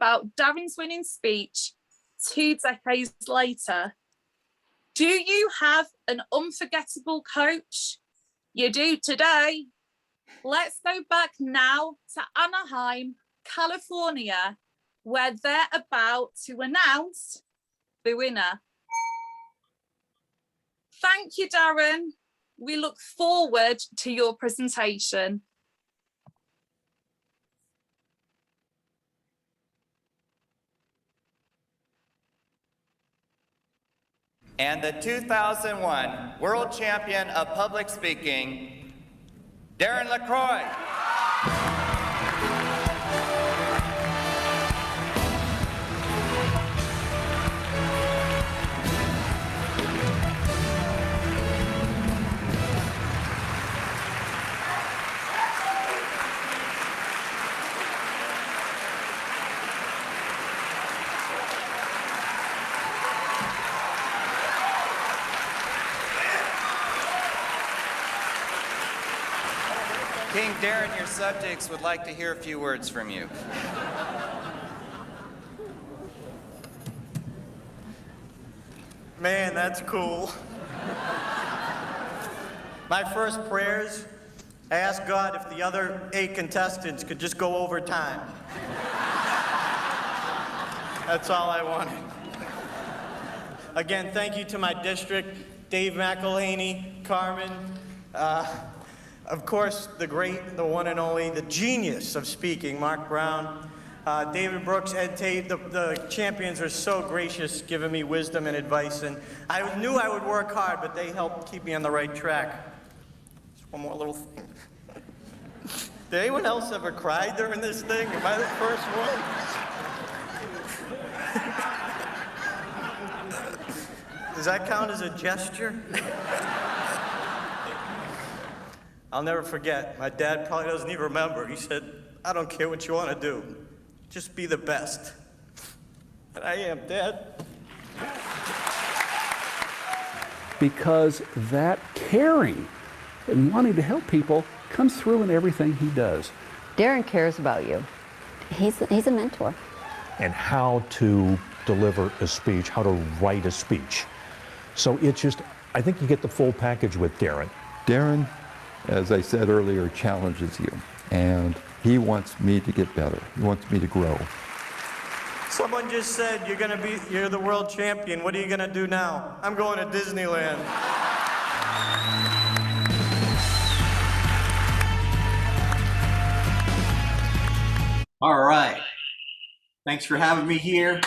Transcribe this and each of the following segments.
about Darren's winning speech 2 decades later. Do you have an unforgettable coach? You do today. Let's go back now to Anaheim, California, where they're about to announce the winner. Thank you, Darren. We look forward to your presentation. And the 2001 World Champion of Public Speaking, Darren LaCroix. King Darren, your subjects would like to hear a few words from you. Man, that's cool. My first prayers, I asked God if the other 8 contestants could just go over time. That's all I wanted. Again, thank you to my district, Dave McElhaney, Carmen, of course, the great, the one and only, the genius of speaking, Mark Brown, David Brooks, Ed Tate. The champions are so gracious, giving me wisdom and advice, and I knew I would work hard, but they helped keep me on the right track. Just one more little thing. Did anyone else ever cry during this thing? Am I the first one? Does that count as a gesture? I'll never forget. My dad probably doesn't even remember. He said, I don't care what you want to do. Just be the best. And I am, Dad. Because that caring and wanting to help people comes through in everything he does. Darren cares about you. He's a mentor. And how to deliver a speech, how to write a speech. So it's just, I think you get the full package with Darren. Darren, as I said earlier, challenges you, and he wants me to get better. He wants me to grow. Someone just said you're the world champion. What are you gonna do now? I'm going to Disneyland. All right. Thanks for having me here.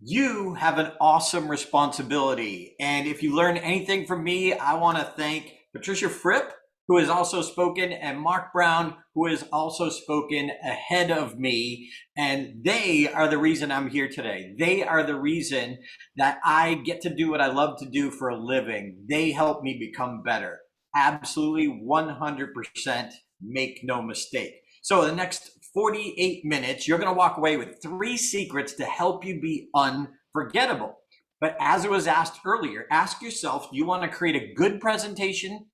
You have an awesome responsibility. And if you learn anything from me, I want to thank Patricia Fripp, who has also spoken, and Mark Brown, who has also spoken ahead of me. And they are the reason I'm here today. They are the reason that I get to do what I love to do for a living. They help me become better. Absolutely 100%, make no mistake. So the next 48 minutes, you're going to walk away with 3 secrets to help you be unforgettable. But as it was asked earlier, ask yourself, do you want to create a good presentation,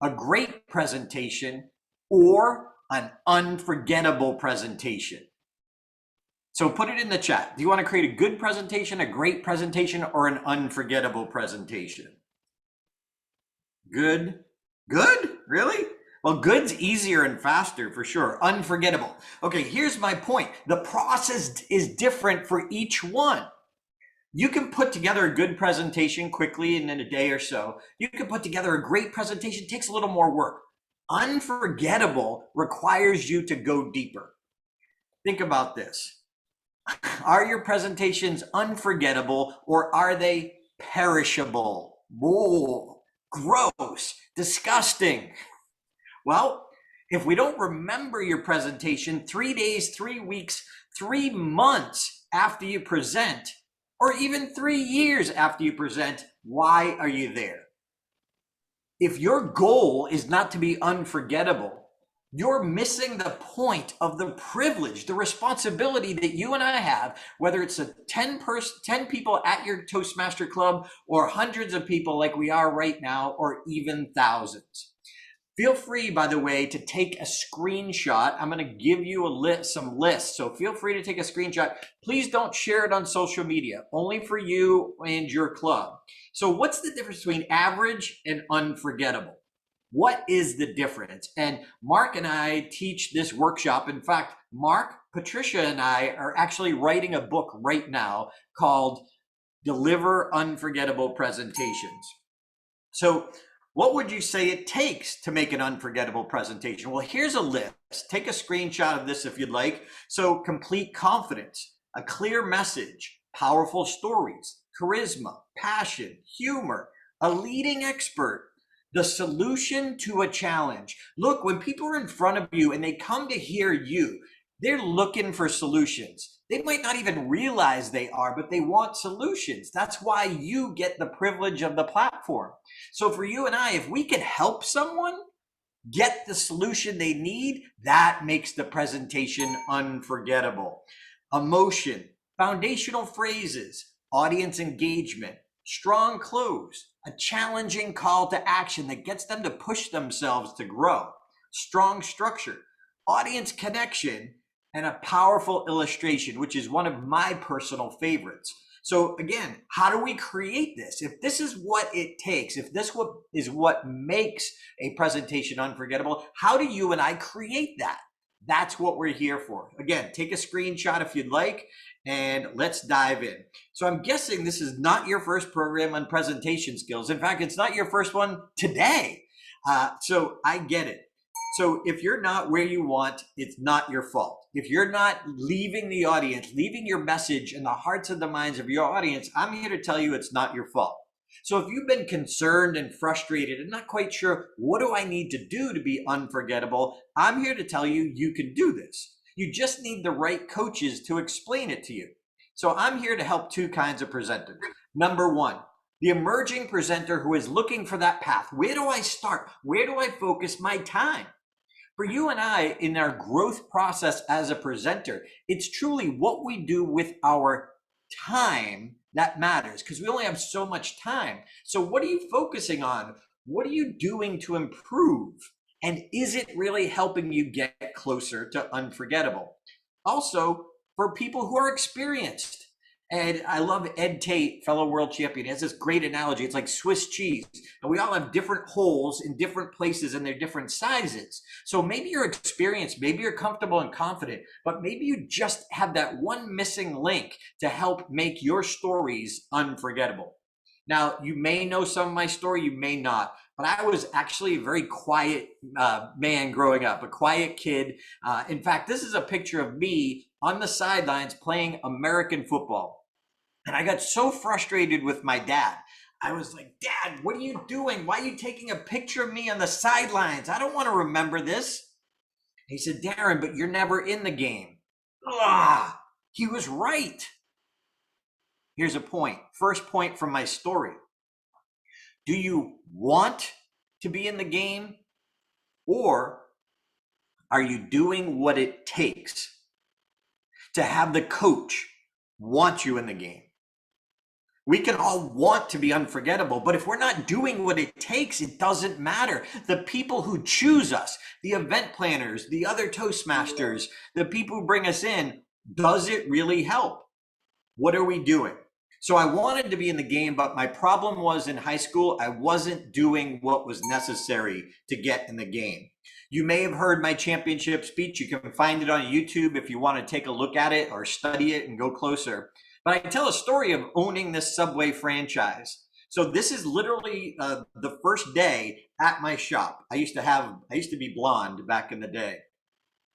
a great presentation, or an unforgettable presentation? So put it in the chat. Do you want to create a good presentation, a great presentation, or an unforgettable presentation? Good? Good? Really? Well, good's easier and faster for sure. Unforgettable. Okay, here's my point. The process is different for each one. You can put together a good presentation quickly and in a day or so. You can put together a great presentation. It takes a little more work. Unforgettable requires you to go deeper. Think about this. Are your presentations unforgettable, or are they perishable? Whoa, gross, disgusting. Well, if we don't remember your presentation 3 days, 3 weeks, 3 months after you present, or even 3 years after you present, why are you there? If your goal is not to be unforgettable, you're missing the point of the privilege, the responsibility that you and I have, whether it's a 10 people at your Toastmaster Club, or hundreds of people like we are right now, or even thousands. Feel free, by the way, to take a screenshot. I'm going to give you some lists. So feel free to take a screenshot. Please don't share it on social media, only for you and your club. So what's the difference between average and unforgettable? What is the difference? And Mark and I teach this workshop. In fact, Mark, Patricia, and I are actually writing a book right now called Deliver Unforgettable Presentations. So what would you say it takes to make an unforgettable presentation? Well, here's a list. Take a screenshot of this if you'd like. So complete confidence, a clear message, powerful stories, charisma, passion, humor, a leading expert, the solution to a challenge. Look, when people are in front of you and they come to hear you, they're looking for solutions. They might not even realize they are, but they want solutions. That's why you get the privilege of the platform. So for you and I, if we can help someone get the solution they need, that makes the presentation unforgettable. Emotion, foundational phrases, audience engagement, strong close, a challenging call to action that gets them to push themselves to grow, strong structure, audience connection, and a powerful illustration, which is one of my personal favorites. So again, how do we create this? If this is what it takes, if this is what makes a presentation unforgettable, how do you and I create that? That's what we're here for. Again, take a screenshot if you'd like, and let's dive in. So I'm guessing this is not your first program on presentation skills. In fact, it's not your first one today. So I get it. So if you're not where you want, it's not your fault. If you're not leaving the audience, leaving your message in the hearts and the minds of your audience, I'm here to tell you it's not your fault. So if you've been concerned and frustrated and not quite sure, what do I need to do to be unforgettable? I'm here to tell you, you can do this. You just need the right coaches to explain it to you. So I'm here to help two kinds of presenters. Number one, the emerging presenter who is looking for that path. Where do I start? Where do I focus my time? For you and I, in our growth process as a presenter, it's truly what we do with our time that matters, because we only have so much time. So what are you focusing on? What are you doing to improve? And is it really helping you get closer to unforgettable? Also, for people who are experienced, and I love Ed Tate, fellow world champion. He has this great analogy. It's like Swiss cheese. And we all have different holes in different places and they're different sizes. So maybe you're experienced, maybe you're comfortable and confident, but maybe you just have that one missing link to help make your stories unforgettable. Now, you may know some of my story, you may not, but I was actually a very quiet man growing up, a quiet kid. In fact, this is a picture of me on the sidelines playing American football. And I got so frustrated with my dad. I was like, Dad, what are you doing? Why are you taking a picture of me on the sidelines? I don't want to remember this. He said, Darren, but you're never in the game. Ah, he was right. Here's a point. First point from my story. Do you want to be in the game, or are you doing what it takes to have the coach want you in the game? We can all want to be unforgettable, but if we're not doing what it takes, it doesn't matter. The people who choose us, the event planners, the other Toastmasters, the people who bring us in, does it really help? What are we doing? So I wanted to be in the game, but my problem was in high school, I wasn't doing what was necessary to get in the game. You may have heard my championship speech. You can find it on YouTube if you want to take a look at it or study it and go closer. But I tell a story of owning this Subway franchise. So this is literally the first day at my shop. I used to be blonde back in the day,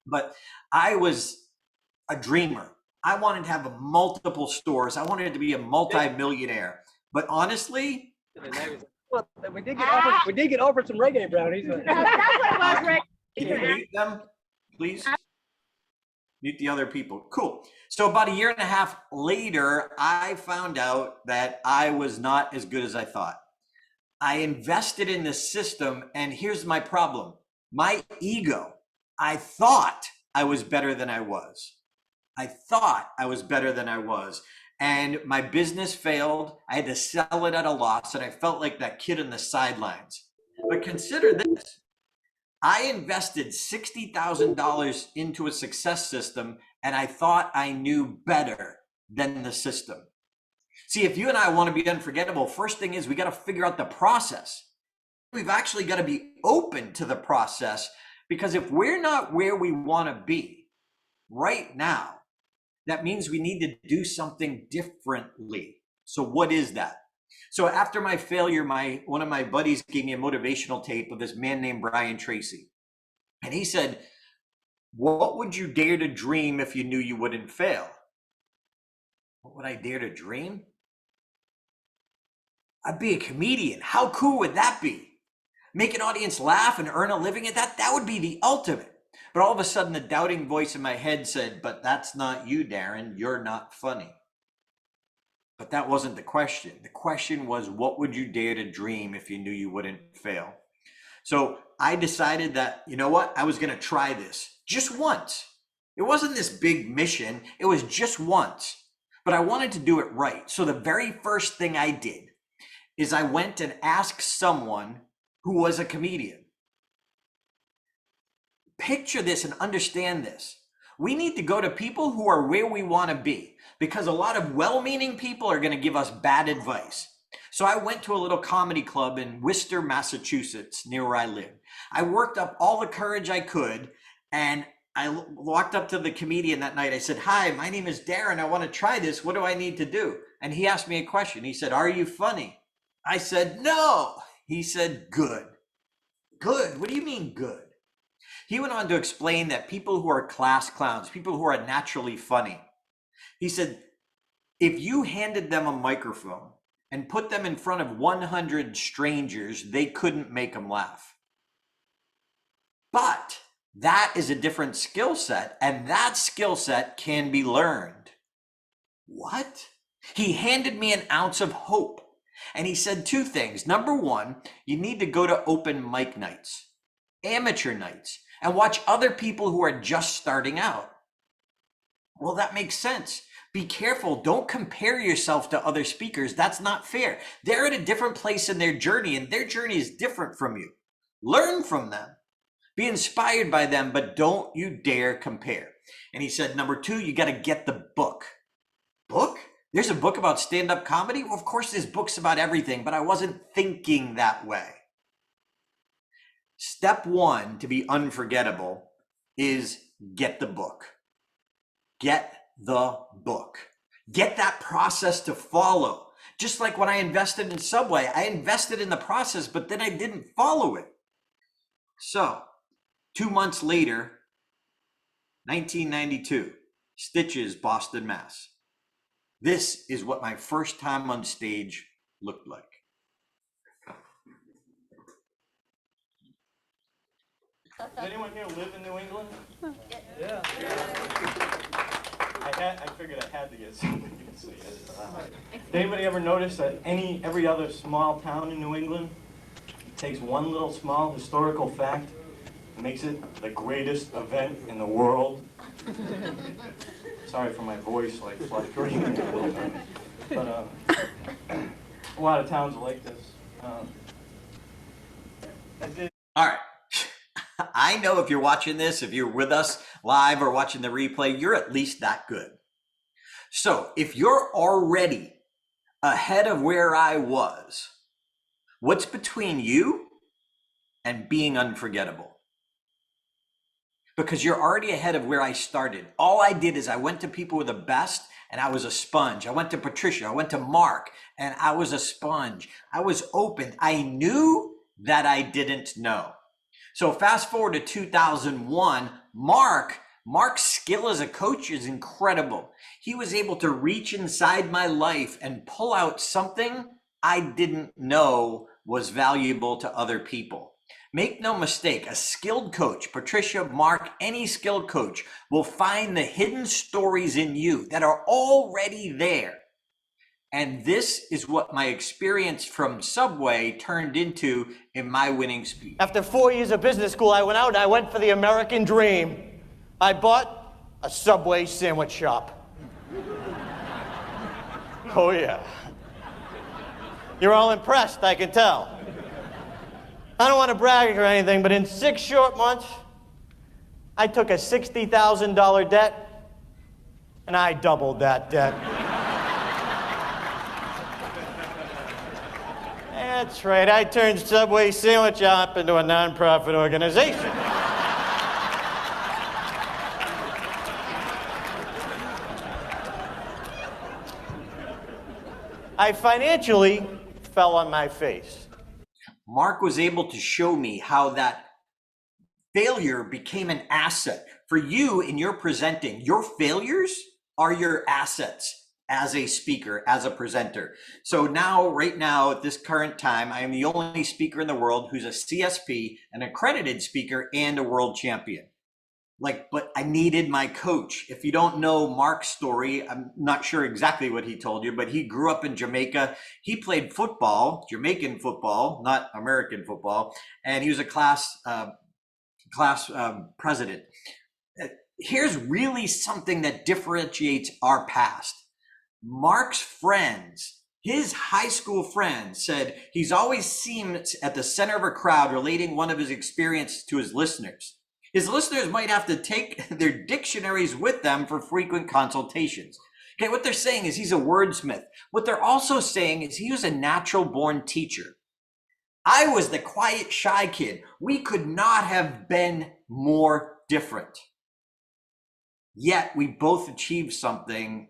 but I was a dreamer. I wanted to have multiple stores. I wanted to be a multi-millionaire. But honestly, well, we did get offered some reggae brownies. That's what it was, Rick. Can you mute them, please? Mute the other people. Cool. So about a year and a half later, I found out that I was not as good as I thought. I invested in the system, and here's my problem. My ego. I thought I was better than I was. And my business failed. I had to sell it at a loss, and I felt like that kid on the sidelines. But consider this. I invested $60,000 into a success system, and I thought I knew better than the system. See, if you and I want to be unforgettable, first thing is we got to figure out the process. We've actually got to be open to the process, because if we're not where we want to be right now, that means we need to do something differently. So what is that? So after my failure, one of my buddies gave me a motivational tape of this man named Brian Tracy. And he said, what would you dare to dream if you knew you wouldn't fail? What would I dare to dream? I'd be a comedian. How cool would that be? Make an audience laugh and earn a living at that? That would be the ultimate. But all of a sudden, the doubting voice in my head said, but that's not you, Darren. You're not funny. But that wasn't the question. The question was, what would you dare to dream if you knew you wouldn't fail? So I decided that, you know what? I was going to try this just once. It wasn't this big mission. It was just once. But I wanted to do it right. So the very first thing I did is I went and asked someone who was a comedian. Picture this and understand this. We need to go to people who are where we want to be, because a lot of well-meaning people are going to give us bad advice. So I went to a little comedy club in Worcester, Massachusetts, near where I live. I worked up all the courage I could, and I walked up to the comedian that night. I said, hi, my name is Darren. I want to try this. What do I need to do? And he asked me a question. He said, are you funny? I said, no. He said, good. Good? What do you mean good? He went on to explain that people who are class clowns, people who are naturally funny, he said, if you handed them a microphone and put them in front of 100 strangers, they couldn't make them laugh. But that is a different skill set, and that skill set can be learned. What? He handed me an ounce of hope, and he said two things. Number one, you need to go to open mic nights, amateur nights, and watch other people who are just starting out. Well, that makes sense. Be careful. Don't compare yourself to other speakers. That's not fair. They're at a different place in their journey, and their journey is different from you. Learn from them. Be inspired by them, but don't you dare compare. And he said, number two, you got to get the book. Book? There's a book about stand-up comedy? Well, of course there's books about everything, but I wasn't thinking that way. Step one to be unforgettable is get the book. Get the book. Get that process to follow. Just like when I invested in Subway, I invested in the process, but then I didn't follow it. So 2 months later, 1992, Stitches, Boston, Mass. This is what my first time on stage looked like. Does anyone here live in New England? Yeah. I figured I had to get somebody to say it. Did anybody ever notice that every other small town in New England takes one little small historical fact and makes it the greatest event in the world? Sorry for my voice, like fluctuating a little bit. But a lot of towns are like this. All right. I know if you're watching this, if you're with us live or watching the replay, you're at least that good. So if you're already ahead of where I was, what's between you and being unforgettable? Because you're already ahead of where I started. All I did is I went to people who were the best, and I was a sponge. I went to Patricia, I went to Mark, and I was a sponge. I was open. I knew that I didn't know. So fast forward to 2001, Mark's skill as a coach is incredible. He was able to reach inside my life and pull out something I didn't know was valuable to other people. Make no mistake, a skilled coach, Patricia, Mark, any skilled coach will find the hidden stories in you that are already there. And this is what my experience from Subway turned into in my winning speech. After 4 years of business school, I went out and I went for the American dream. I bought a Subway sandwich shop. Oh yeah. You're all impressed, I can tell. I don't want to brag or anything, but in 6 short months, I took a $60,000 debt, and I doubled that debt. That's right, I turned Subway Sandwich Shop into a nonprofit organization. I financially fell on my face. Mark was able to show me how that failure became an asset. For you in your presenting, your failures are your assets as a speaker, as a presenter. So now, right now, at this current time, I am the only speaker in the world who's a CSP, an accredited speaker, and a world champion. But I needed my coach. If you don't know Mark's story, I'm not sure exactly what he told you, but he grew up in Jamaica. He played football, Jamaican football, not American football, and he was a class president. Here's really something that differentiates our past. Mark's friends, his high school friends, said he's always seemed at the center of a crowd relating one of his experiences to his listeners. His listeners might have to take their dictionaries with them for frequent consultations. Okay, what they're saying is he's a wordsmith. What they're also saying is he was a natural born teacher. I was the quiet, shy kid. We could not have been more different. Yet we both achieved something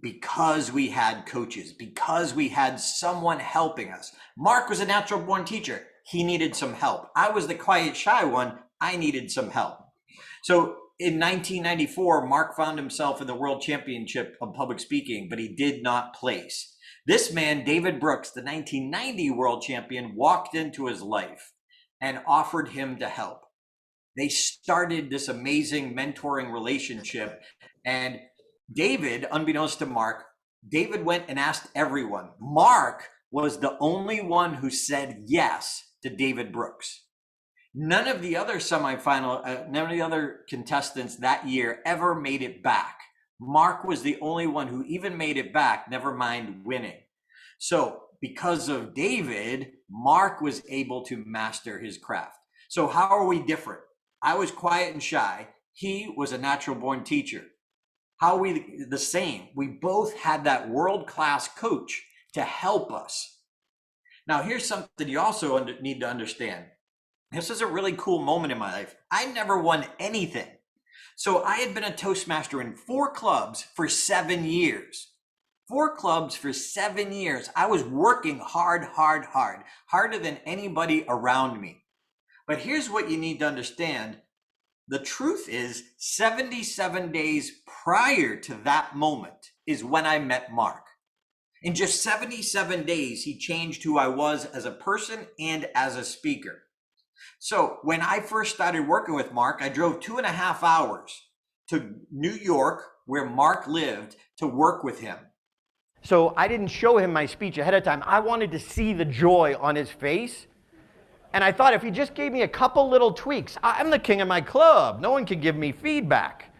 because we had coaches, because we had someone helping us. Mark was a natural born teacher. He needed some help. I was the quiet, shy one. I needed some help. So in 1994, Mark found himself in the World Championship of Public Speaking, but he did not place. This man, David Brooks, the 1990 world champion, walked into his life and offered him to help. They started this amazing mentoring relationship. And David, unbeknownst to Mark, David went and asked everyone. Mark was the only one who said yes to David Brooks. None of the other none of the other contestants that year ever made it back. Mark was the only one who even made it back, never mind winning. So because of David, Mark was able to master his craft. So how are we different? I was quiet and shy. He was a natural born teacher. How are we the same? We both had that world-class coach to help us. Now, here's something you also need to understand. This is a really cool moment in my life. I never won anything. So I had been a Toastmaster in 4 clubs for 7 years. 4 clubs for 7 years. I was working harder than anybody around me. But here's what you need to understand. The truth is 77 days prior to that moment is when I met Mark. In just 77 days, he changed who I was as a person and as a speaker. So when I first started working with Mark, I drove 2.5 hours to New York, where Mark lived, to work with him. So I didn't show him my speech ahead of time. I wanted to see the joy on his face. And I thought if he just gave me a couple little tweaks, I'm the king of my club. No one can give me feedback.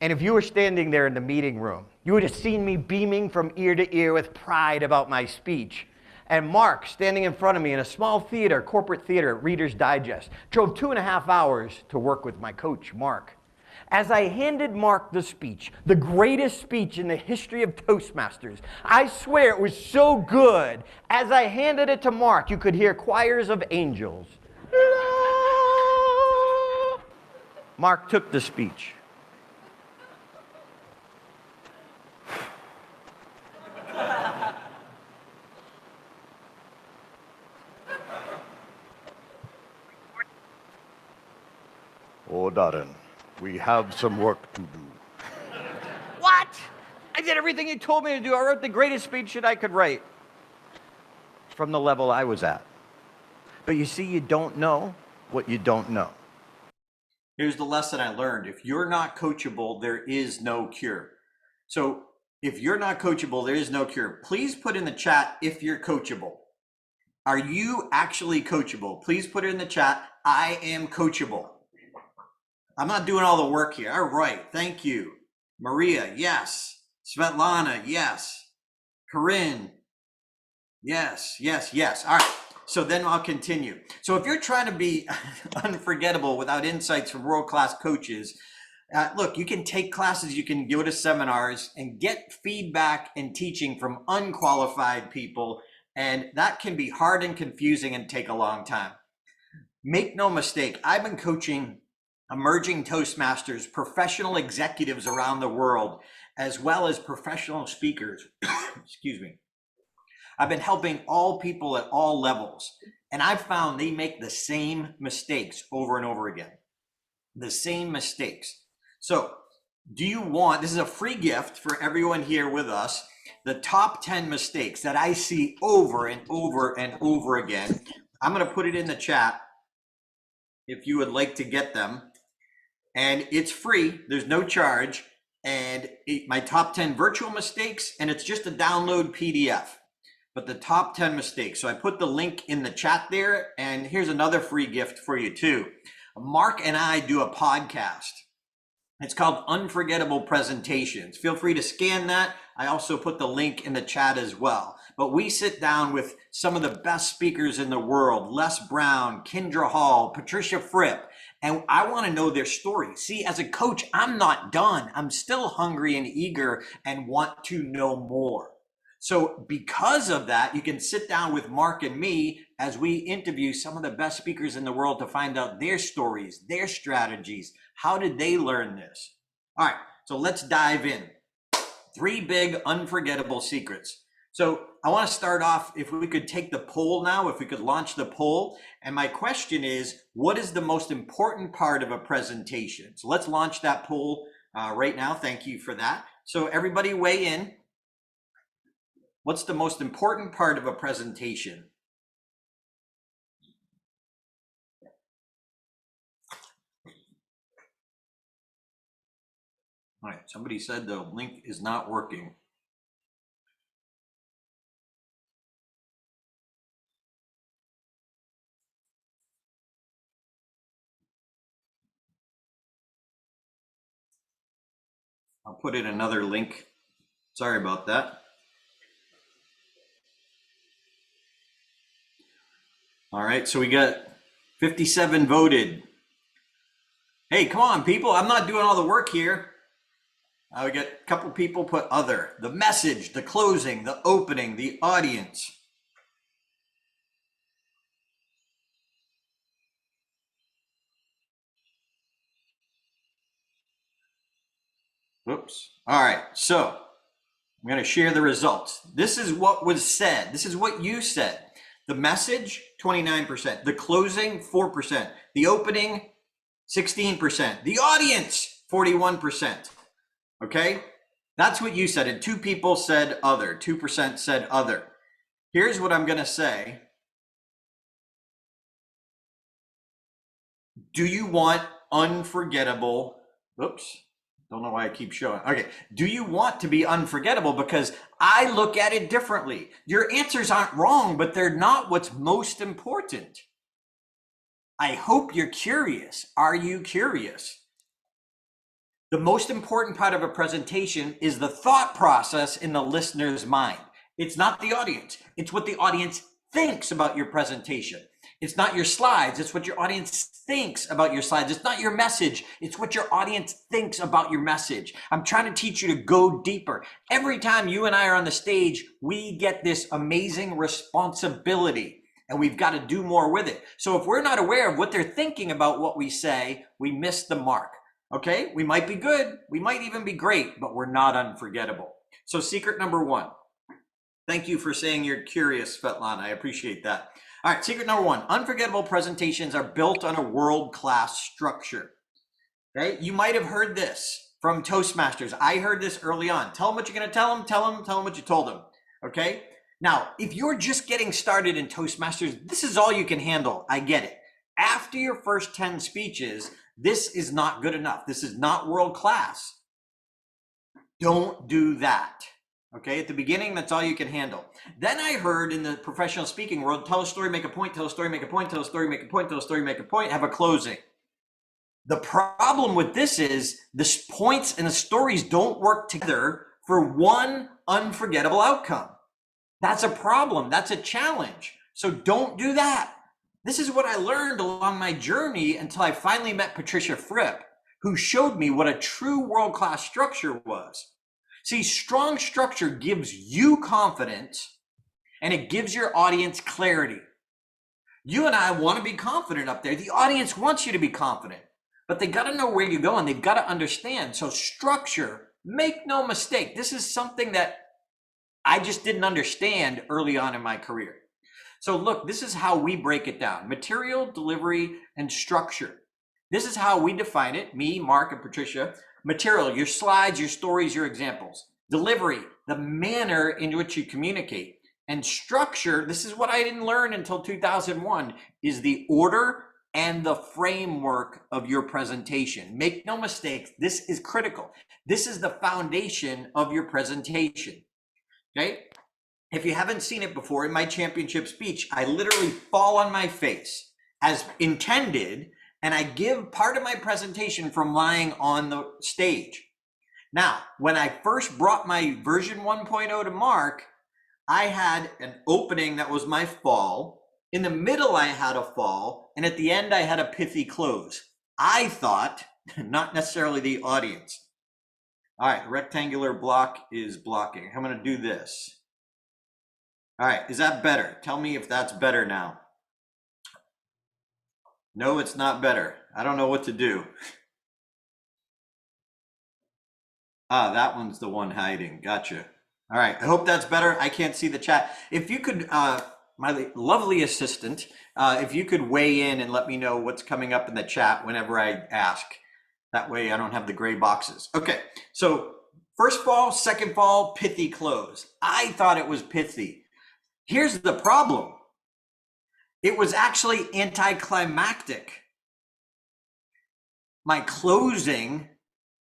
And if you were standing there in the meeting room, you would have seen me beaming from ear to ear with pride about my speech. And Mark, standing in front of me in a small theater, corporate theater at Reader's Digest, drove 2.5 hours to work with my coach, Mark. As I handed Mark the speech, the greatest speech in the history of Toastmasters, I swear it was so good, as I handed it to Mark, you could hear choirs of angels. Mark took the speech. Oh, Darren, we have some work to do. What? I did everything he told me to do. I wrote the greatest speech that I could write from the level I was at. But you see, you don't know what you don't know. Here's the lesson I learned. If you're not coachable, there is no cure. So if you're not coachable, there is no cure. Please put in the chat if you're coachable. Are you actually coachable? Please put it in the chat. I am coachable. I'm not doing all the work here. All right, thank you. Maria, yes. Svetlana, yes. Corinne, yes. All right, So then I'll continue. So if you're trying to be unforgettable without insights from world-class coaches, look, you can take classes, you can go to seminars and get feedback and teaching from unqualified people. And that can be hard and confusing and take a long time. Make no mistake, I've been coaching emerging Toastmasters, professional executives around the world, as well as professional speakers. Excuse me. I've been helping all people at all levels, and I've found they make the same mistakes over and over again. The same mistakes. So do you want, this is a free gift for everyone here with us, the top 10 mistakes that I see over and over and over again. I'm going to put it in the chat if you would like to get them. And it's free, there's no charge. And my top 10 virtual mistakes, and it's just a download PDF. But the top 10 mistakes. So I put the link in the chat there, and here's another free gift for you too. Mark and I do a podcast. It's called Unforgettable Presentations. Feel free to scan that. I also put the link in the chat as well. But we sit down with some of the best speakers in the world, Les Brown, Kendra Hall, Patricia Fripp, and I want to know their story. See, as a coach, I'm not done. I'm still hungry and eager and want to know more. So because of that, you can sit down with Mark and me as we interview some of the best speakers in the world to find out their stories, their strategies. How did they learn this? All right, so let's dive in. 3 big unforgettable secrets. So I want to start off, if we could take the poll now, if we could launch the poll. And my question is, what is the most important part of a presentation? So let's launch that poll right now. Thank you for that. So everybody weigh in. What's the most important part of a presentation? All right, somebody said the link is not working. I'll put in another link. Sorry about that. All right, so we got 57 voted. Hey, come on, people. I'm not doing all the work here. We got a couple people put other. The message, the closing, the opening, the audience. Oops. All right, so I'm going to share the results. This is what was said. This is what you said. The message, 29%. The closing, 4%. The opening, 16%. The audience, 41%. Okay? That's what you said. And 2 people said other. 2% said other. Here's what I'm going to say. Do you want unforgettable? Oops. Don't know why I keep showing. Okay. Do you want to be unforgettable? Because I look at it differently. Your answers aren't wrong, but they're not what's most important. I hope you're curious. Are you curious? The most important part of a presentation is the thought process in the listener's mind. It's not the audience. It's what the audience thinks about your presentation. It's not your slides. It's what your audience thinks about your slides. It's not your message. It's what your audience thinks about your message. I'm trying to teach you to go deeper. Every time you and I are on the stage, we get this amazing responsibility and we've got to do more with it. So if we're not aware of what they're thinking about what we say, we miss the mark. Okay, we might be good. We might even be great, but we're not unforgettable. So secret number 1. Thank you for saying you're curious, Svetlana. I appreciate that. All right, secret number 1, unforgettable presentations are built on a world-class structure. Okay, you might have heard this from Toastmasters. I heard this early on. Tell them what you're going to tell them, tell them what you told them. Okay, now, if you're just getting started in Toastmasters, this is all you can handle. I get it. After your first 10 speeches, this is not good enough. This is not world-class. Don't do that. Okay, at the beginning, that's all you can handle. Then I heard in the professional speaking world, tell a story, make a point, tell a story, make a point, tell a story, make a point, tell a story, make a point, have a closing. The problem with this is the points and the stories don't work together for one unforgettable outcome. That's a problem. That's a challenge. So don't do that. This is what I learned along my journey until I finally met Patricia Fripp, who showed me what a true world-class structure was. See, strong structure gives you confidence and it gives your audience clarity. You and I want to be confident up there. The audience wants you to be confident, but they got to know where you're going. They've got to understand. So structure, make no mistake, this is something that I just didn't understand early on in my career. So look, this is how we break it down: material, delivery, and structure. This is how we define it, me, Mark, and Patricia. Material, your slides, your stories, your examples. Delivery, the manner in which you communicate. And structure, this is what I didn't learn until 2001, is the order and the framework of your presentation. Make no mistake, this is critical. This is the foundation of your presentation, okay? If you haven't seen it before, in my championship speech, I literally fall on my face as intended, and I give part of my presentation from lying on the stage. Now, when I first brought my version 1.0 to Mark, I had an opening that was my fall. In the middle, I had a fall. And at the end, I had a pithy close. I thought, not necessarily the audience. All right, the rectangular block is blocking. I'm going to do this. All right, is that better? Tell me if that's better now. No, it's not better. I don't know what to do. Ah, that one's the one hiding. Gotcha. All right, I hope that's better. I can't see the chat. If you could, my lovely assistant, if you could weigh in and let me know what's coming up in the chat whenever I ask. That way I don't have the gray boxes. Okay, so first fall, second fall, pithy close. I thought it was pithy. Here's the problem. It was actually anticlimactic. My closing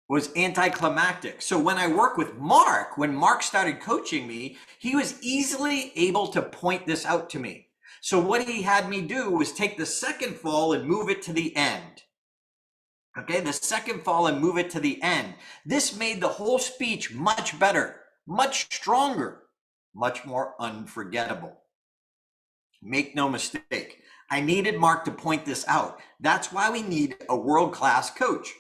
was anticlimactic. So when I work with Mark, when Mark started coaching me, he was easily able to point this out to me. So what he had me do was take the second fall and move it to the end. Okay, the second fall and move it to the end. This made the whole speech much better, much stronger, much more unforgettable. Make no mistake, I needed Mark to point this out. That's why we need a world-class coach.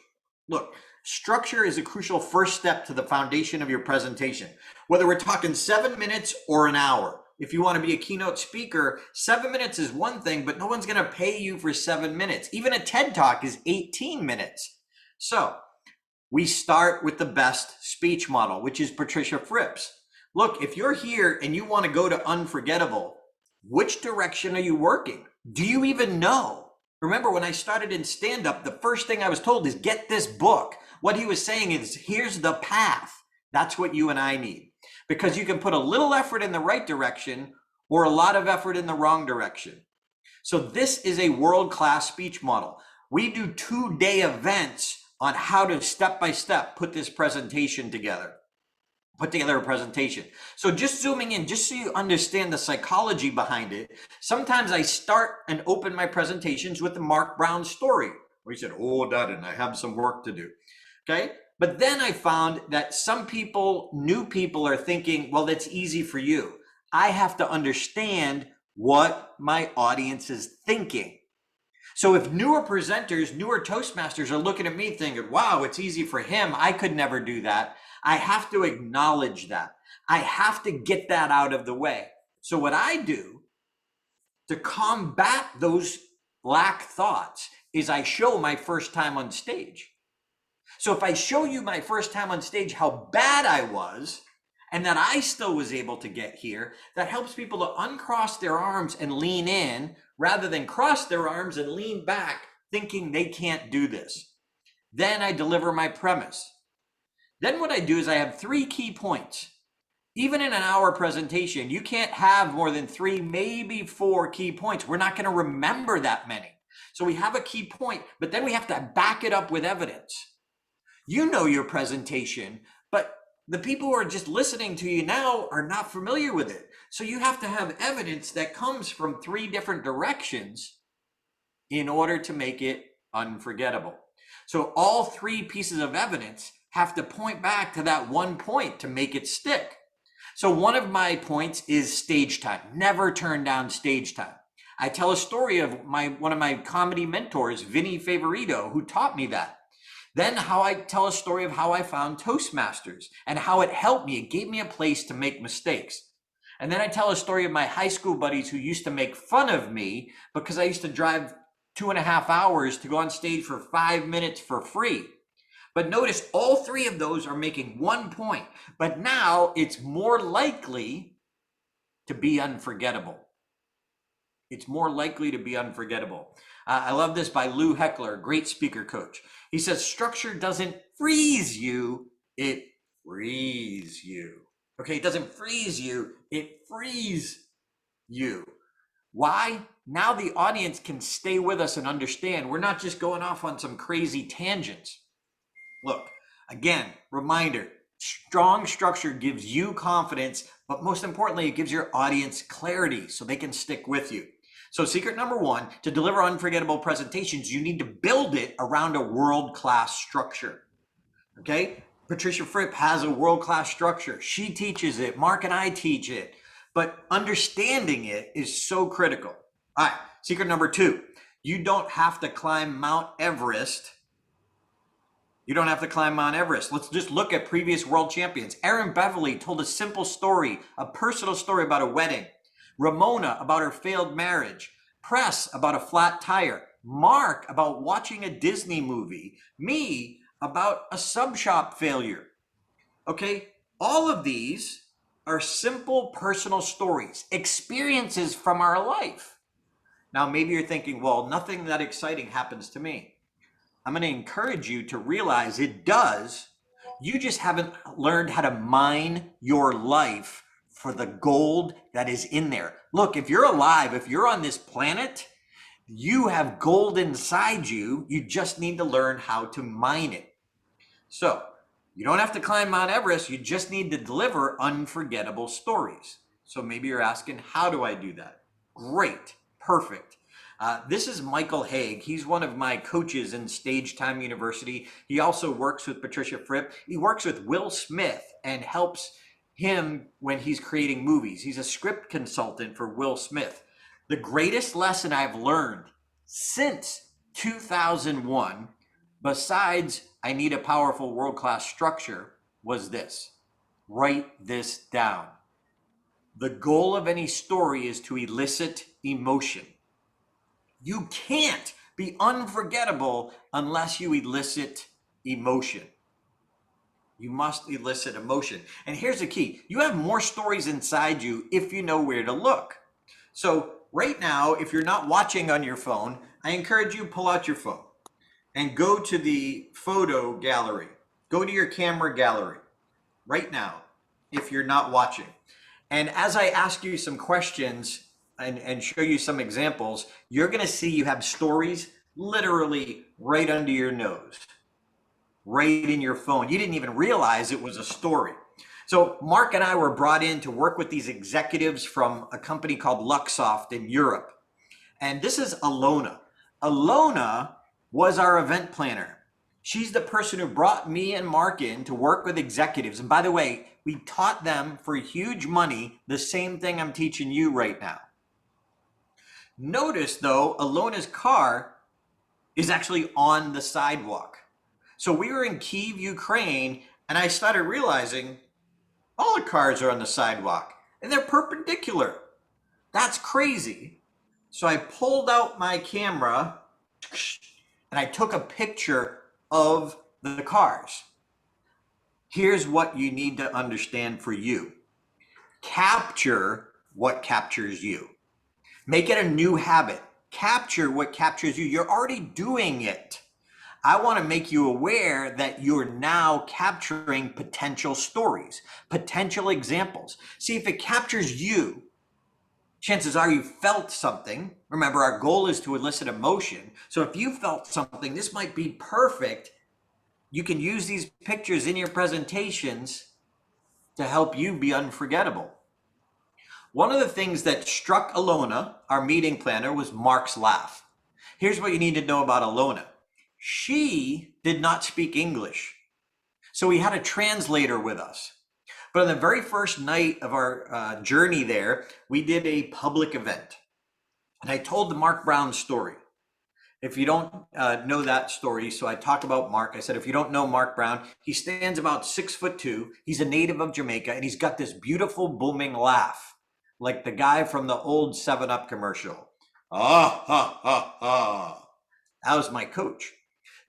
Look, structure is a crucial first step to the foundation of your presentation. Whether we're talking 7 minutes or an hour, if you want to be a keynote speaker, 7 minutes is one thing, but no one's going to pay you for 7 minutes. Even a TED Talk is 18 minutes. So we start with the best speech model, which is Patricia Fripp's. Look, if you're here and you want to go to Unforgettable, which direction are you working? Do you even know? Remember, when I started in stand-up, the first thing I was told is get this book. What he was saying is, here's the path. That's what you and I need. Because you can put a little effort in the right direction or a lot of effort in the wrong direction. So this is a world-class speech model. We do 2-day events on how to step-by-step put this presentation together. Put together a presentation. So just zooming in, just so you understand the psychology behind it, sometimes I start and open my presentations with the Mark Brown story, where he said, oh, Darren, I have some work to do. Okay. But then I found that some people, new people, are thinking, well, that's easy for you. I have to understand what my audience is thinking. So if newer presenters, newer Toastmasters are looking at me thinking, wow, it's easy for him, I could never do that, I have to acknowledge that. I have to get that out of the way. So what I do to combat those black thoughts is I show my first time on stage. So if I show you my first time on stage how bad I was and that I still was able to get here, that helps people to uncross their arms and lean in rather than cross their arms and lean back thinking they can't do this. Then I deliver my premise. Then what I do is I have 3 key points. Even in an hour presentation, you can't have more than 3, maybe 4 key points. We're not going to remember that many. So we have a key point, but then we have to back it up with evidence. You know your presentation, but the people who are just listening to you now are not familiar with it. So you have to have evidence that comes from 3 different directions in order to make it unforgettable. So all 3 pieces of evidence have to point back to that one point to make it stick. So one of my points is stage time. Never turn down stage time. I tell a story of one of my comedy mentors, Vinny Favorito, who taught me that. Then how I tell a story of how I found Toastmasters and how it helped me. It gave me a place to make mistakes. And then I tell a story of my high school buddies who used to make fun of me because I used to drive 2.5 hours to go on stage for 5 minutes for free. But notice all three of those are making one point, but now it's more likely to be unforgettable. It's more likely to be unforgettable. I love this by Lou Heckler, great speaker coach. He says, structure doesn't freeze you, it frees you. Okay, it doesn't freeze you, it frees you. Why? Now the audience can stay with us and understand. We're not just going off on some crazy tangents. Look, again, reminder, strong structure gives you confidence, but most importantly, it gives your audience clarity so they can stick with you. So secret number one, to deliver unforgettable presentations, you need to build it around a world-class structure. Okay? Patricia Fripp has a world-class structure. She teaches it. Mark and I teach it. But understanding it is so critical. All right, secret number two, you don't have to climb Mount Everest. You don't have to climb Mount Everest. Let's just look at previous world champions. Erin Beverly told a simple story, a personal story about a wedding. Ramona about her failed marriage. Press about a flat tire. Mark about watching a Disney movie. Me about a sub shop failure. Okay, all of these are simple personal stories, experiences from our life. Now, maybe you're thinking, well, nothing that exciting happens to me. I'm going to encourage you to realize it does. You just haven't learned how to mine your life for the gold that is in there. Look, if you're alive, if you're on this planet, you have gold inside you. You just need to learn how to mine it. So you don't have to climb Mount Everest. You just need to deliver unforgettable stories. So maybe you're asking, how do I do that? Great. Perfect. This is Michael Haig. He's one of my coaches in Stage Time University. He also works with Patricia Fripp. He works with Will Smith and helps him when he's creating movies. He's a script consultant for Will Smith. The greatest lesson I've learned since 2001, besides I need a powerful world-class structure, was this. Write this down. The goal of any story is to elicit emotion. You can't be unforgettable unless you elicit emotion. You must elicit emotion. And here's the key. You have more stories inside you if you know where to look. So right now, if you're not watching on your phone, I encourage you to pull out your phone and go to the photo gallery. Go to your camera gallery right now if you're not watching. And as I ask you some questions and show you some examples, you're going to see you have stories literally right under your nose, right in your phone. You didn't even realize it was a story. So Mark and I were brought in to work with these executives from a company called Luxoft in Europe. And this is Alona. Alona was our event planner. She's the person who brought me and Mark in to work with executives. And by the way, we taught them for huge money the same thing I'm teaching you right now. Notice though, Alona's car is actually on the sidewalk. So we were in Kyiv, Ukraine, and I started realizing all the cars are on the sidewalk and they're perpendicular. That's crazy. So I pulled out my camera and I took a picture of the cars. Here's what you need to understand for you. Capture what captures you. Make it a new habit. Capture what captures you. You're already doing it. I want to make you aware that you're now capturing potential stories, potential examples. See, if it captures you, chances are you felt something. Remember, our goal is to elicit emotion. So if you felt something, this might be perfect. You can use these pictures in your presentations to help you be unforgettable. One of the things that struck Alona, our meeting planner, was Mark's laugh. Here's what you need to know about Alona. She did not speak English. So we had a translator with us. But on the very first night of our journey there, we did a public event. And I told the Mark Brown story. If you don't know that story, so I talk about Mark. I said, if you don't know Mark Brown, he stands about 6'2". He's a native of Jamaica, and he's got this beautiful booming laugh, like the guy from the old 7-Up commercial. Ah, ha, ha, ha. That was my coach.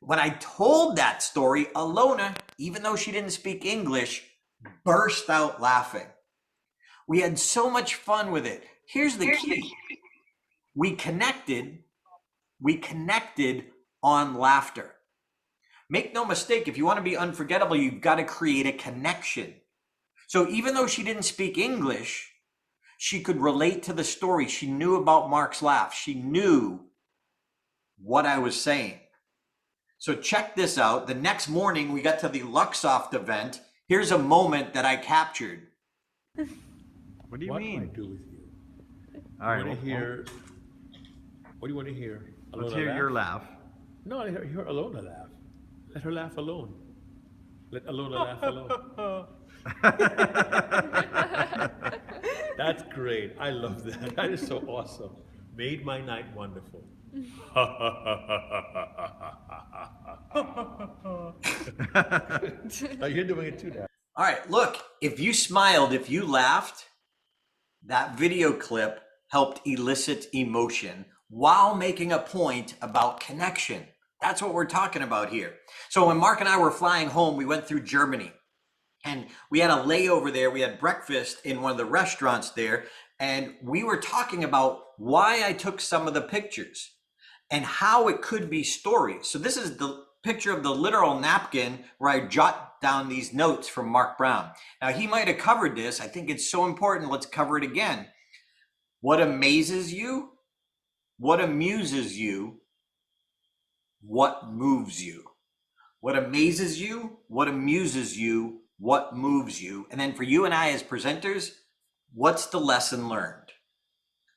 When I told that story, Alona, even though she didn't speak English, burst out laughing. We had so much fun with it. Here's the key. We connected on laughter. Make no mistake, if you want to be unforgettable, you've got to create a connection. So even though she didn't speak English, she could relate to the story. She knew about Mark's laugh. She knew what I was saying. So check this out. The next morning, we got to the Luxoft event. Here's a moment that I captured. What do you mean? What do I do with you? All right. What do you want to hear? Let's hear your laugh. No, I hear Alona laugh. Let her laugh alone. Let Alona laugh alone. That's great. I love that. That is so awesome. Made my night wonderful. Now you're doing it too now. All right, look, if you smiled, if you laughed, that video clip helped elicit emotion while making a point about connection. That's what we're talking about here. So when Mark and I were flying home, we went through Germany and we had a layover there. We had breakfast in one of the restaurants there, and we were talking about why I took some of the pictures and how it could be stories. So this is the picture of the literal napkin where I jot down these notes from Mark Brown. Now, he might have covered this. I think it's so important. Let's cover it again. What amazes you? What amuses you? What moves you? What amazes you? What amuses you? What moves you? And then for you and I as presenters, what's the lesson learned?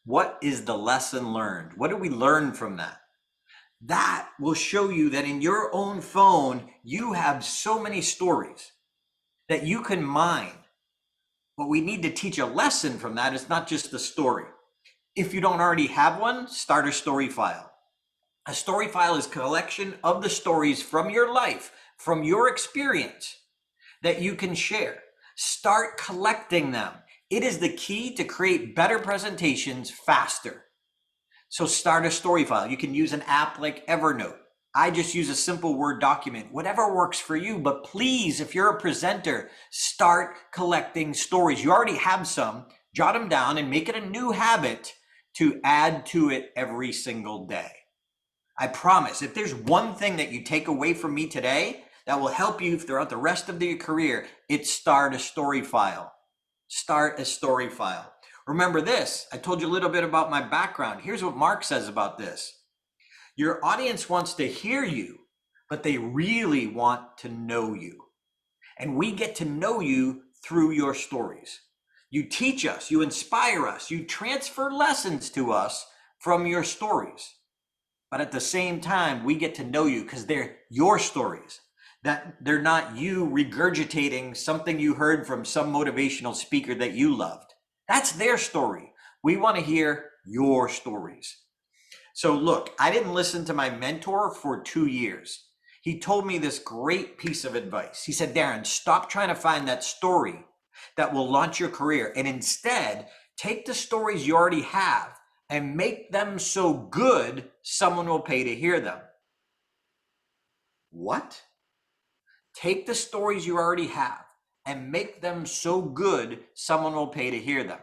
What is the lesson learned? What do we learn from that? That will show you that in your own phone, you have so many stories that you can mine. But we need to teach a lesson from that. It's not just the story. If you don't already have one, start a story file. A story file is a collection of the stories from your life, from your experience that you can share. Start collecting them. It is the key to create better presentations faster. So start a story file. You can use an app like Evernote. I just use a simple Word document, whatever works for you. But please, if you're a presenter, start collecting stories. You already have some, jot them down and make it a new habit to add to it every single day. I promise, if there's one thing that you take away from me today that will help you throughout the rest of your career, it's start a story file. Start a story file. Remember this, I told you a little bit about my background. Here's what Mark says about this. Your audience wants to hear you, but they really want to know you. And we get to know you through your stories. You teach us, you inspire us, you transfer lessons to us from your stories. But at the same time, we get to know you because they're your stories. That they're not you regurgitating something you heard from some motivational speaker that you loved. That's their story. We want to hear your stories. So look, I didn't listen to my mentor for 2 years. He told me this great piece of advice. He said, Darren, stop trying to find that story that will launch your career, and instead take the stories you already have and make them so good someone will pay to hear them. What? Take the stories you already have and make them so good someone will pay to hear them.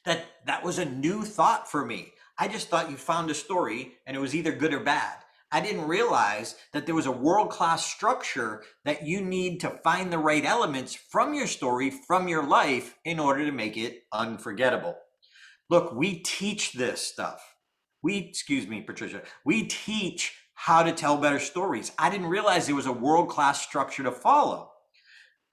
That was a new thought for me. I just thought you found a story and it was either good or bad. I didn't realize that there was a world-class structure that you need to find the right elements from your story, from your life, in order to make it unforgettable. Look, we teach this stuff. Excuse me, Patricia, we teach how to tell better stories. I didn't realize there was a world-class structure to follow.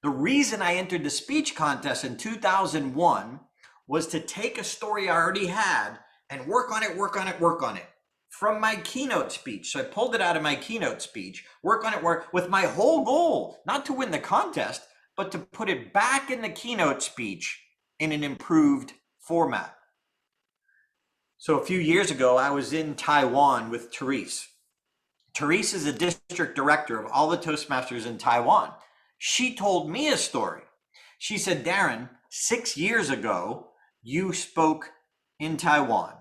The reason I entered the speech contest in 2001 was to take a story I already had and work on it from my keynote speech. So I pulled it out of my keynote speech, work on it with my whole goal, not to win the contest. but to put it back in the keynote speech in an improved format. So a few years ago, I was in Taiwan with Therese. Therese is a district director of all the Toastmasters in Taiwan. She told me a story. She said, Darren, 6 years ago, you spoke in Taiwan,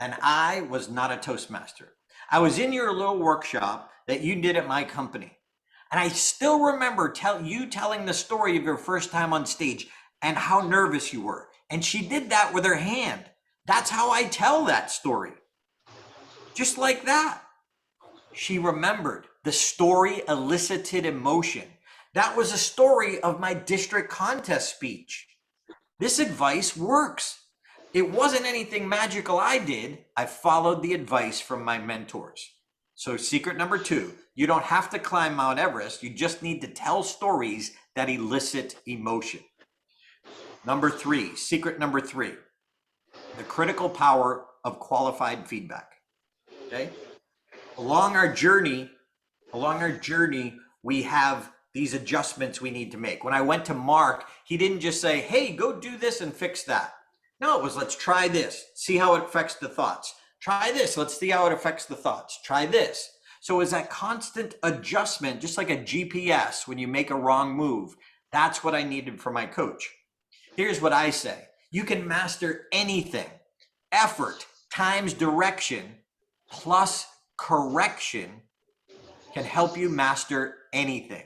and I was not a Toastmaster. I was in your little workshop that you did at my company. And I still remember you telling the story of your first time on stage and how nervous you were. And she did that with her hand. That's how I tell that story. Just like that. She remembered. The story elicited emotion. That was a story of my district contest speech. This advice works. It wasn't anything magical I did. I followed the advice from my mentors. So secret number 2, you don't have to climb Mount Everest. You just need to tell stories that elicit emotion. Number 3, secret number 3, the critical power of qualified feedback. Okay? Along our journey, we have these adjustments we need to make. When I went to Mark, he didn't just say, hey, go do this and fix that. No, it was, let's try this, see how it affects the thoughts. Try this, let's see how it affects the thoughts. Try this. So it's that constant adjustment, just like a GPS when you make a wrong move. That's what I needed for my coach. Here's what I say. You can master anything. Effort times direction plus correction can help you master anything.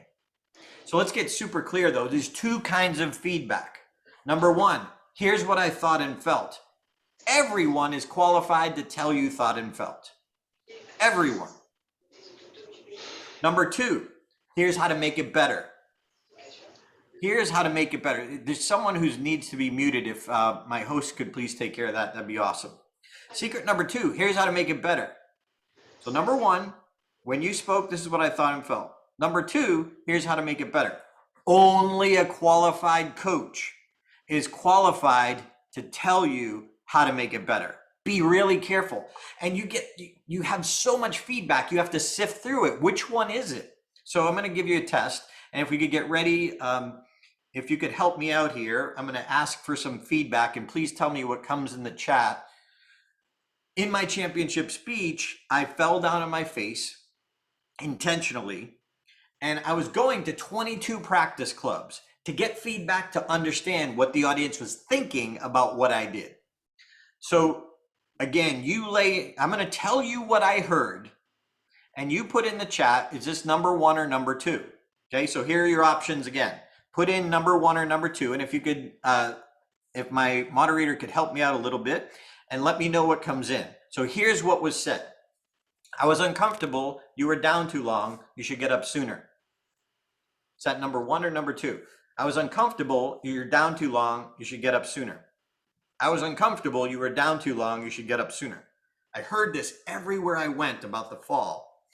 So let's get super clear though. There's 2 kinds of feedback. Number 1, here's what I thought and felt. Everyone is qualified to tell you thought and felt. Everyone. Number 2, here's how to make it better. Here's how to make it better. There's someone who needs to be muted. If my host could please take care of that, that'd be awesome. Secret number 2, here's how to make it better. So number 1, when you spoke, this is what I thought and felt. Number 2, here's how to make it better. Only a qualified coach is qualified to tell you how to make it better. Be really careful. And you have so much feedback, you have to sift through it. Which one is it? So I'm going to give you a test. And if we could get ready, if you could help me out here, I'm going to ask for some feedback, and please tell me what comes in the chat. In my championship speech, I fell down on my face intentionally, and I was going to 22 practice clubs to get feedback to understand what the audience was thinking about what I did. So again, I'm going to tell you what I heard, and you put in the chat, is this number 1 or number 2? Okay, so here are your options again. Put in number 1 or number 2, and if you could, if my moderator could help me out a little bit and let me know what comes in. So here's what was said. I was uncomfortable, you were down too long, you should get up sooner. Is that number 1 or number 2? I was uncomfortable, you're down too long, you should get up sooner. I was uncomfortable, you were down too long, you should get up sooner. I heard this everywhere I went about the fall.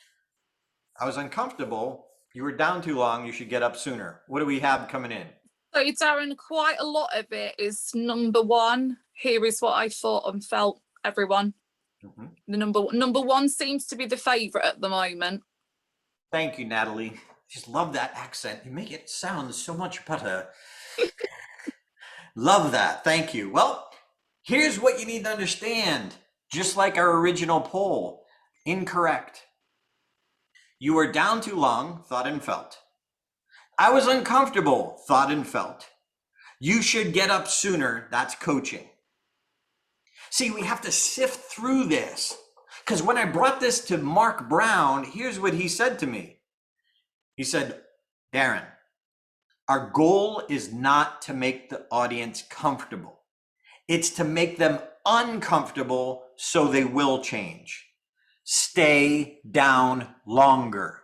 I was uncomfortable, you were down too long, you should get up sooner. What do we have coming in? So Darren, quite a lot of it is number 1. Here is what I thought and felt, everyone. Mm-hmm. The number 1 seems to be the favorite at the moment. Thank you, Natalie. Just love that accent. You make it sound so much better. Love that. Thank you. Well, here's what you need to understand. Just like our original poll, incorrect. You were down too long, thought and felt. I was uncomfortable, thought and felt. You should get up sooner, that's coaching. See, we have to sift through this, because when I brought this to Mark Brown, here's what he said to me. He said, Darren, our goal is not to make the audience comfortable. It's to make them uncomfortable so they will change. Stay down longer.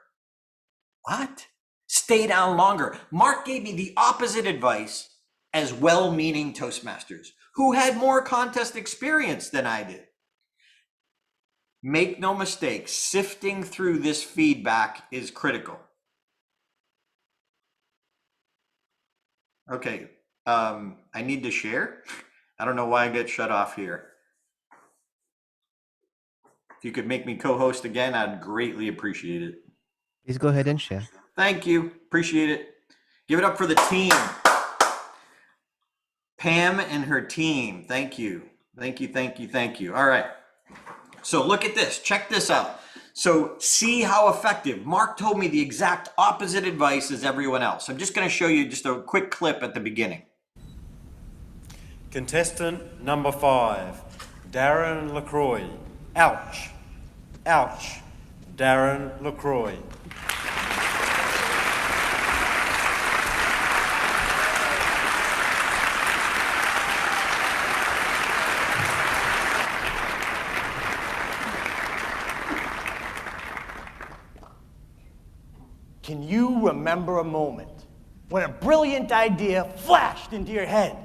What? Stay down longer. Mark gave me the opposite advice as well-meaning Toastmasters who had more contest experience than I did. Make no mistake, sifting through this feedback is critical. Okay, I need to share. I don't know why I get shut off here. If you could make me co-host again, I'd greatly appreciate it. Please go ahead and share. Thank you. Appreciate it. Give it up for the team. Pam and her team. Thank you. Thank you, thank you, thank you. All right. So look at this. Check this out. So see how effective. Mark told me the exact opposite advice as everyone else. I'm just going to show you just a quick clip at the beginning. Contestant number 5, Darren LaCroix. Ouch. Ouch. Darren LaCroix. Can you remember a moment when a brilliant idea flashed into your head?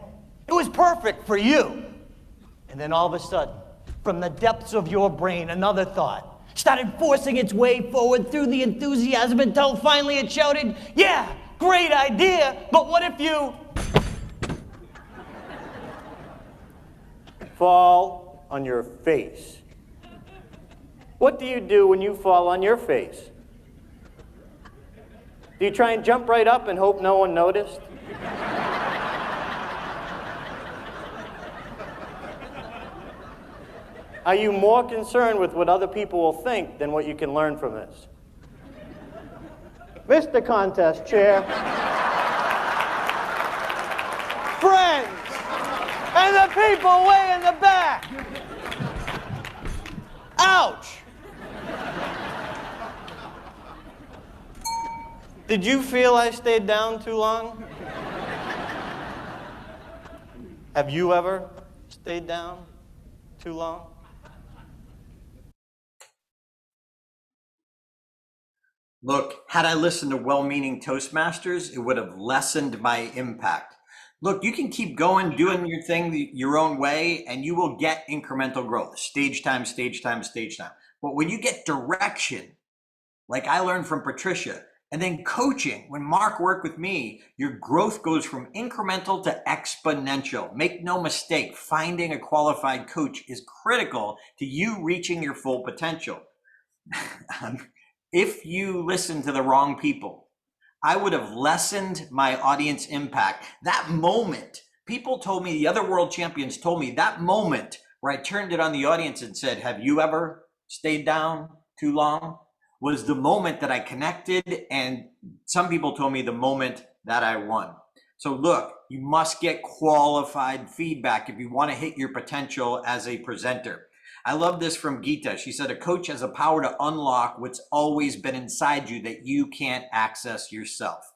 It was perfect for you. And then all of a sudden, from the depths of your brain, another thought started forcing its way forward through the enthusiasm until finally it shouted, yeah, great idea, but what if you fall on your face? What do you do when you fall on your face? Do you try and jump right up and hope no one noticed? Are you more concerned with what other people will think than what you can learn from this? Mr. Contest Chair. Friends, and the people way in the back. Ouch! Did you feel I stayed down too long? Have you ever stayed down too long? Look, had I listened to well-meaning Toastmasters, it would have lessened my impact. Look, you can keep going, doing your thing your own way, and you will get incremental growth. Stage time, stage time, stage time. But when you get direction, like I learned from Patricia, and then coaching, when Mark worked with me, your growth goes from incremental to exponential. Make no mistake, finding a qualified coach is critical to you reaching your full potential. If you listen to the wrong people, I would have lessened my audience impact. That moment, people told me, the other world champions told me, that moment where I turned it on the audience and said, have you ever stayed down too long? Was the moment that I connected, and some people told me the moment that I won. So look, you must get qualified feedback if you want to hit your potential as a presenter. I love this from Geeta. She said, a coach has a power to unlock what's always been inside you that you can't access yourself.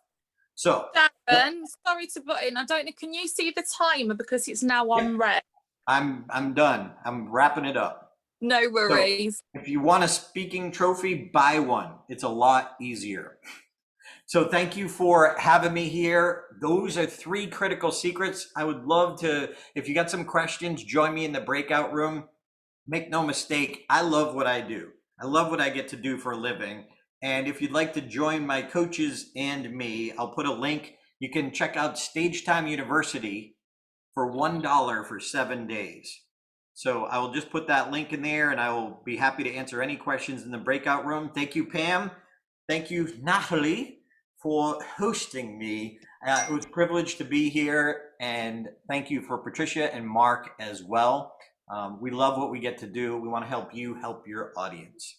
So, Darren, sorry to butt in. I don't know, can you see the timer because it's now on red? I'm done. I'm wrapping it up. No worries. So if you want a speaking trophy, buy one. It's a lot easier. So thank you for having me here. Those are 3 critical secrets. I would love to, if you got some questions, join me in the breakout room. Make no mistake, I love what I do. I love what I get to do for a living. And if you'd like to join my coaches and me, I'll put a link. You can check out Stage Time University for $1 for 7 days. So I will just put that link in there, and I will be happy to answer any questions in the breakout room. Thank you, Pam. Thank you, Natalie, for hosting me. It was a privilege to be here, and thank you for Patricia and Mark as well. We love what we get to do. We want to help you help your audience.